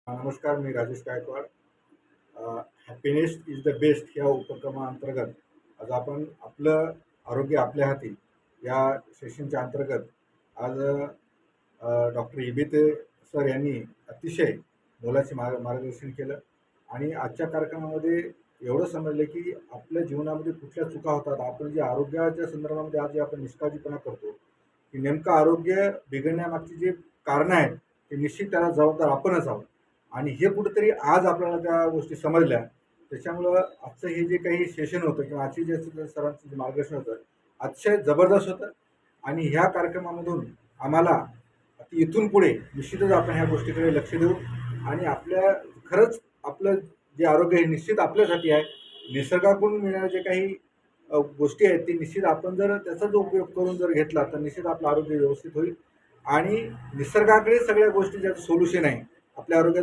नमस्कार, मी Rajesh Gaikwad. Happiness is the best या उपक्रमाअंतर्गत आज आपण आपलं आरोग्य आपल्या हाती या सेशनच्या अंतर्गत आज डॉक्टर इबिते सर यांनी अतिशय मोलाचे मार्गदर्शन केलं आणि आजच्या कार्यक्रमामध्ये एवढं समजलं की आपल्या जीवनामध्ये कुठल्या चुका होतात. आपण जे आरोग्याच्या संदर्भामध्ये आज जे आपण निष्काळजीपणा करतो की नेमकं आरोग्य बिघडण्यामागची जे कारणं आहेत ते निश्चित त्याला जबाबदार आपणच आहोत. आणि हे कुठेतरी आज आपल्याला त्या गोष्टी समजल्या. त्याच्यामुळं आजचं हे जे काही सेशन होतं किंवा आजची जे सरांचं जे मार्गदर्शन होतं अतिशय जबरदस्त होतं. आणि ह्या कार्यक्रमामधून आम्हाला इथून पुढे निश्चितच आपण ह्या गोष्टीकडे लक्ष देऊ आणि आपल्या खरंच आपलं जे आरोग्य आहे निश्चित आपल्यासाठी आहे. निसर्गाकडून मिळणारे जे काही गोष्टी आहेत ते निश्चित आपण जर त्याचा जो उपयोग करून जर घेतला तर निश्चित आपलं आरोग्य व्यवस्थित होईल. आणि निसर्गाकडे सगळ्या गोष्टी ज्याचं सोल्युशन आहे आपल्या आरोग्यात